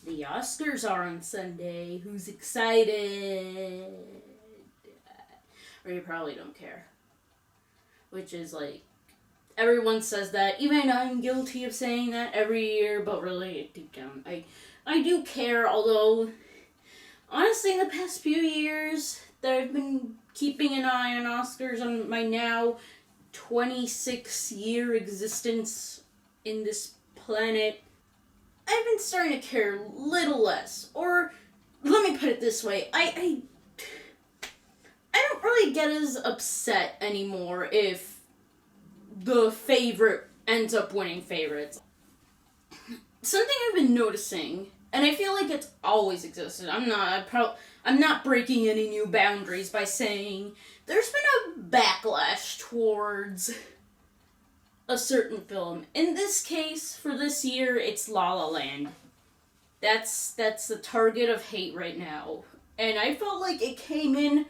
The Oscars are on Sunday. Who's excited? Or you probably don't care. Which is like, everyone says that. Even I'm guilty of saying that every year, but really, deep down, I do care, although, honestly, in the past few years that I've been keeping an eye on Oscars on my now 26-year existence in this planet, I've been starting to care a little less. Or, let me put it this way, I don't really get as upset anymore if the favorite ends up winning favorites. Something I've been noticing, and I feel like it's always existed, I'm not breaking any new boundaries by saying there's been a backlash towards a certain film. In this case, for this year, it's La La Land. That's the target of hate right now. And I felt like it came in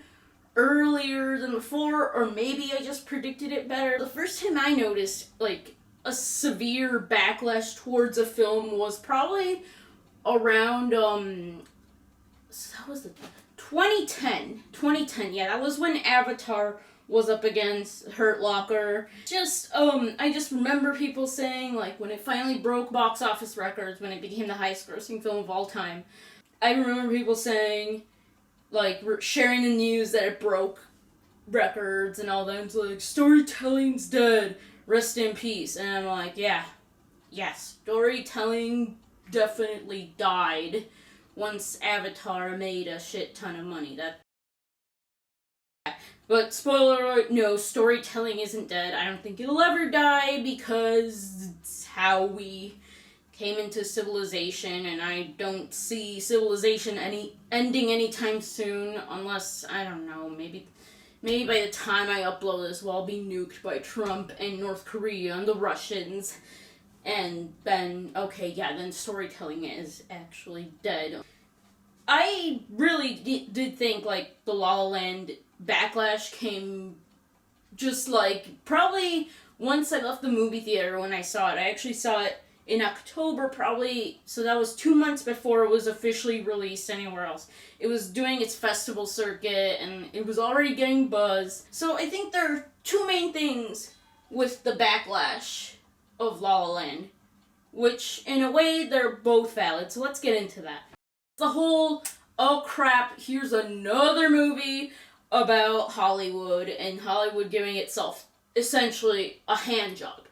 earlier than before, or maybe I just predicted it better. The first time I noticed, like, a severe backlash towards a film was probably around, so that was 2010. 2010, yeah, that was when Avatar was up against Hurt Locker. I just remember people saying, like, when it finally broke box office records, when it became the highest grossing film of all time, I remember people saying, like, sharing the news that it broke records and all that. It's like, storytelling's dead, rest in peace. And I'm like, yeah, storytelling definitely died once Avatar made a shit ton of money. But spoiler alert, no, storytelling isn't dead. I don't think it'll ever die because it's how we came into civilization, and I don't see civilization ending anytime soon, unless, I don't know, maybe by the time I upload this, we'll all be nuked by Trump and North Korea and the Russians, and then, okay, yeah, then storytelling is actually dead. I really did think, like, the La La Land backlash came just, like, probably once I left the movie theater when I saw it. I actually saw it in October, probably, so that was 2 months before it was officially released anywhere else. It was doing its festival circuit, and it was already getting buzz. So I think there are two main things with the backlash of La La Land, which, in a way, they're both valid, so let's get into that. The whole, oh crap, here's another movie about Hollywood, and Hollywood giving itself essentially a hand job.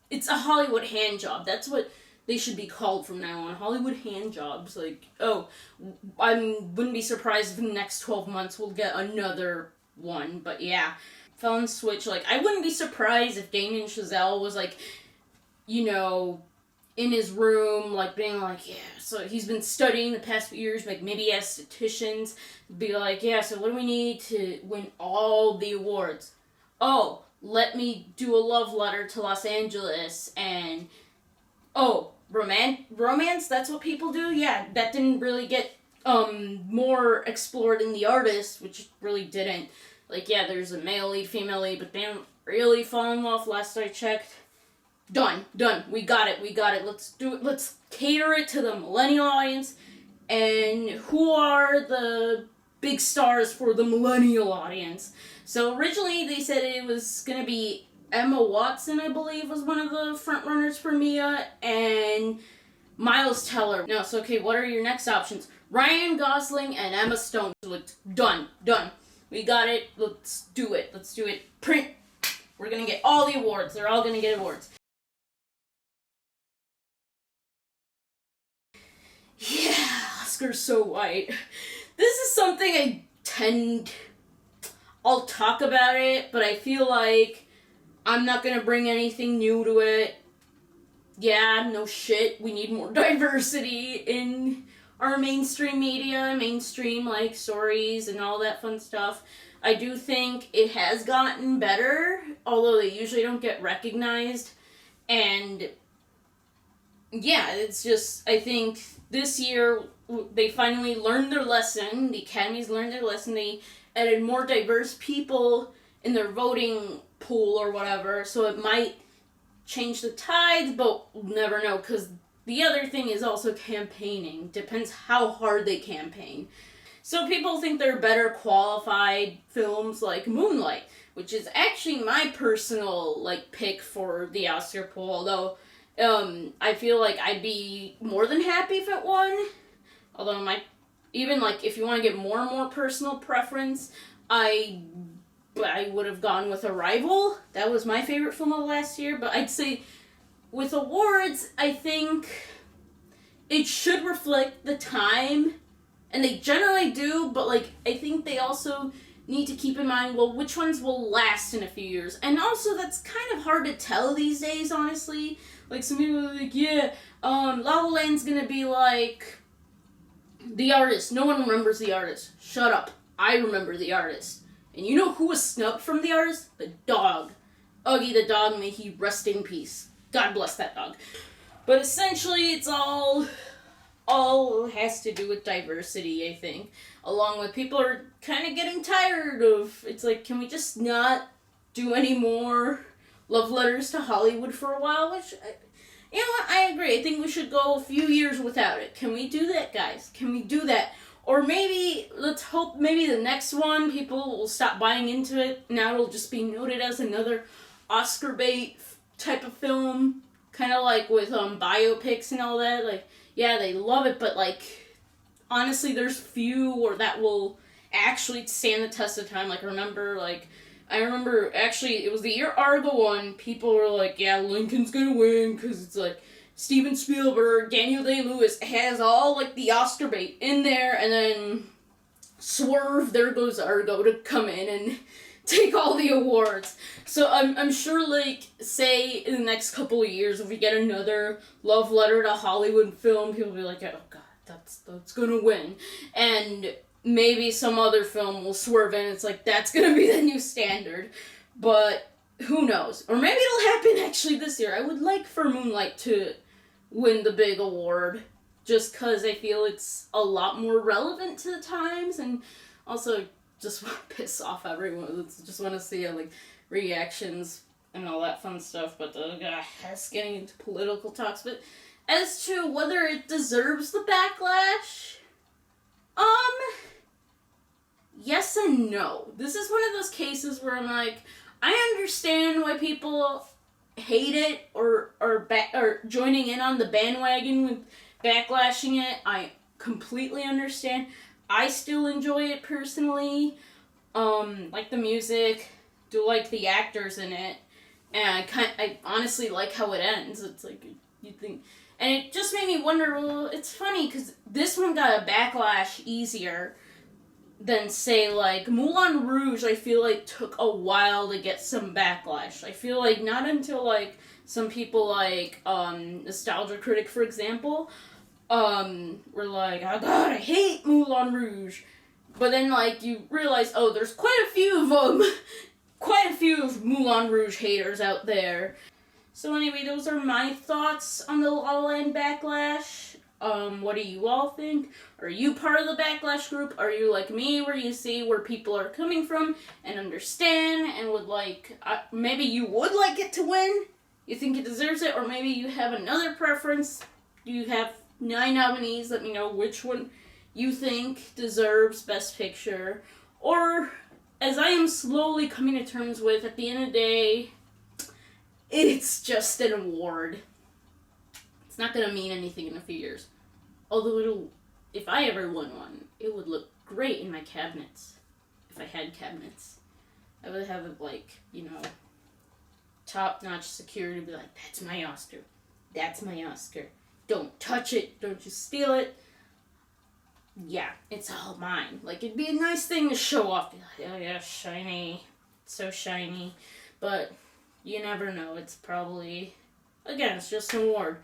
It's a Hollywood hand job. That's what they should be called from now on. Hollywood hand jobs. Like, oh, I wouldn't be surprised if in the next 12 months we'll get another one. But yeah, fell on switch. Like, I wouldn't be surprised if Damien Chazelle was like, you know, in his room, like, being like, yeah, so he's been studying the past few years, like, maybe estheticians, be like, yeah, so what do we need to win all the awards? Oh, let me do a love letter to Los Angeles, and, oh, romance, that's what people do? Yeah, that didn't really get, more explored in The Artist, which really didn't. Like, yeah, there's a male lead, female lead, but they don't really fall in love, last I checked. Done. We got it. Let's do it. Let's cater it to the millennial audience. And who are the big stars for the millennial audience? So originally they said it was going to be Emma Watson, I believe, was one of the frontrunners for Mia, and Miles Teller. No, so okay, what are your next options? Ryan Gosling and Emma Stone. Done. We got it. Let's do it. Print. We're going to get all the awards. They're all going to get awards. Yeah, Oscar's so white. This is something I'll talk about it, but I feel like I'm not gonna bring anything new to it. Yeah, no shit, we need more diversity in our mainstream media, like, stories and all that fun stuff. I do think it has gotten better, although they usually don't get recognized, and yeah, it's just, I think this year they finally learned their lesson. The Academy's learned their lesson. They added more diverse people in their voting pool or whatever, so it might change the tides, but we'll never know, because the other thing is also campaigning. Depends how hard they campaign. So people think they're better qualified films like Moonlight, which is actually my personal, like, pick for the Oscar poll, although, I feel like I'd be more than happy if it won. Although even, like, if you want to get more and more personal preference, I would have gone with Arrival. That was my favorite film of last year, but I'd say with awards, I think it should reflect the time, and they generally do, but, like, I think they also need to keep in mind, well, which ones will last in a few years. And also, that's kind of hard to tell these days, honestly. Like, some people are like, yeah, La La Land's gonna be like The Artist. No one remembers The Artist. Shut up. I remember The Artist. And you know who was snubbed from The Artist? The dog. Uggy the dog, may he rest in peace. God bless that dog. But essentially, it's all has to do with diversity, I think. Along with people are kind of getting tired of, it's like, can we just not do any more love letters to Hollywood for a while? Which, you know what, I agree. I think we should go a few years without it. Can we do that, guys? Can we do that? Or maybe, let's hope maybe the next one, people will stop buying into it. Now it'll just be noted as another Oscar bait type of film. Kind of like with biopics and all that. Like, yeah, they love it, but, like, honestly, there's few or that will actually stand the test of time. Like, I remember, actually, it was the year Argo won, people were like, yeah, Lincoln's gonna win, because it's, like, Steven Spielberg, Daniel Day-Lewis has all, like, the Oscar bait in there, and then swerve, there goes Argo to come in and take all the awards. So I'm sure, like, say in the next couple of years, if we get another love letter to Hollywood film, people will be like, oh god, that's gonna win. And maybe some other film will swerve in, it's like, that's gonna be the new standard. But who knows? Or maybe it'll happen actually this year. I would like for Moonlight to win the big award, just because I feel it's a lot more relevant to the times, and also just want to piss off everyone. Just want to see like reactions and all that fun stuff. But that's getting into political talks. But as to whether it deserves the backlash, yes and no. This is one of those cases where I'm like, I understand why people hate it or joining in on the bandwagon with backlashing it. I completely understand. I still enjoy it personally. Like the music, do like the actors in it, and I honestly like how it ends. It's like you think, and it just made me wonder. Well, it's funny because this one got a backlash easier than say like Moulin Rouge. I feel like took a while to get some backlash. I feel like not until like some people like Nostalgia Critic, for example, were like, oh god, I hate Moulin Rouge. But then, like, you realize, oh, there's quite a few of them. Quite a few of Moulin Rouge haters out there. So anyway, those are my thoughts on the La La Land backlash. What do you all think? Are you part of the backlash group? Are you like me, where you see where people are coming from and understand and would like, maybe you would like it to win? You think it deserves it? Or maybe you have another preference? You have 9 nominees. Let me know which one you think deserves Best Picture. Or, as I am slowly coming to terms with, at the end of the day, it's just an award. It's not going to mean anything in a few years. Although if I ever won one, it would look great in my cabinets. If I had cabinets. I would have it like, top-notch security, be like, that's my Oscar. That's my Oscar. Don't touch it. Don't you steal it. Yeah, it's all mine. Like, it'd be a nice thing to show off. Be like, oh yeah, shiny. So shiny. But you never know. It's probably, again, it's just an award.